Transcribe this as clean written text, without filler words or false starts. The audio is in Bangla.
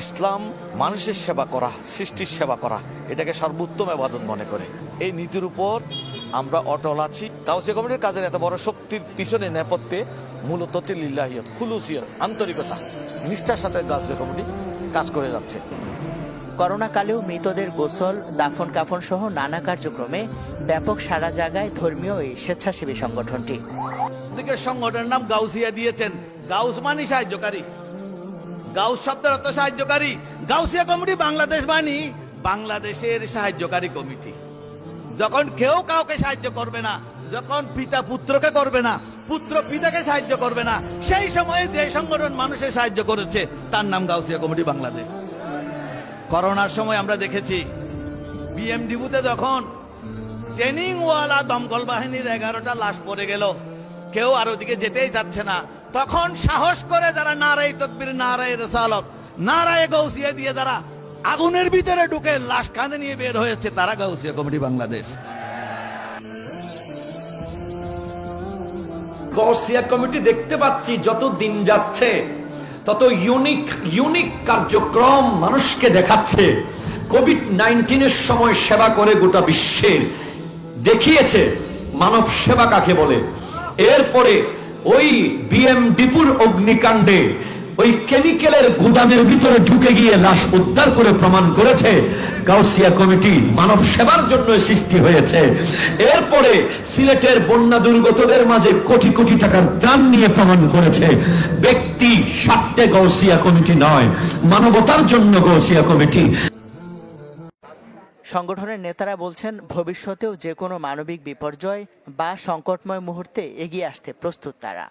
ইসলাম মানুষের সেবা করা, সৃষ্টির সেবা করা, এটাকে সর্বোত্তম ইবাদত মনে করে। এই নীতির উপর আমরা অটল আছি। গাউসিয়া কমিটির কাজের এত বড় শক্তির পিছনে নেপথ্যে মূলত লিল্লাহিয়ত, খুলুসিয়ত, আন্তরিকতা, নিষ্ঠার সাথে গাউসিয়া কমিটি কাজ করে যাচ্ছে। করোনাকালেও মৃতদের গোসল, দাফন কাফন সহ নানা কার্যক্রমে ব্যাপক সাড়া জাগায় ধর্মীয় এই স্বেচ্ছাসেবী সংগঠনটি। সংগঠনের নাম গাউসিয়া দিয়েছেন। গাউস মানে সাহায্যকারী, গাউস শব্দের অর্থ সাহায্যকারী। গাউসিয়া কমিটি বাংলাদেশ মানে বাংলাদেশের সাহায্যকারী কমিটি। যখন কেউ কাউকে সাহায্য করবে না, যখন পিতা পুত্রকে করবে না, পুত্র পিতাকে সাহায্য করবে না, সেই সময়ে যে সংগঠন মানুষের সাহায্য করেছে তার নাম গাউসিয়া কমিটি বাংলাদেশ। করোনার সময় আমরা দেখেছি বিএমডিবুতে যখন ট্রেনিং ওয়ালা দমকল বাহিনীর 11টা লাশ পড়ে গেল, কেউ আর ওদিকে যেতেই চাচ্ছে না, তখন সাহস করে যারা নারায়ে তাকবীর, নারায়ে রিসালাত, নারায়ে গাউসিয়া দিয়ে যারা আগুনের ভিতরে ঢুকে লাশ কাঁধে নিয়ে বের হয়েছে, তারা গাউসিয়া কমিটি বাংলাদেশ। গাউসিয়া কমিটি দেখতে পাচ্ছি যত দিন যাচ্ছে তত ইউনিক কার্যক্রম মানুষকে দেখাচ্ছে। কোভিড-19 সময় সেবা করে গোটা বিশ্বে দেখিয়েছে মানব সেবা কাকে বলে। এরপরে ওই বিএমডিপুর অগ্নিকাণ্ডে ওই কেমিক্যালের গুদামের ভিতরে ঢুকে গিয়ে লাশ উদ্ধার করে প্রমাণ করেছে গাউসিয়া কমিটি মানব সেবার জন্য সৃষ্টি হয়েছে। এরপরে সিলেটের বন্যা দুর্গতদের মাঝে কোটি কোটি টাকার দান নিয়ে প্রমাণ করেছে ব্যক্তি স্বার্থে গাউসিয়া কমিটি নয়, মানবতার জন্য গাউসিয়া কমিটি। সংগঠনের নেতারা বলছেন, ভবিষ্যতেও যে কোনো মানবিক বিপর্যয় বা সংকটময় মুহূর্তে এগিয়ে আসতে প্রস্তুত তারা।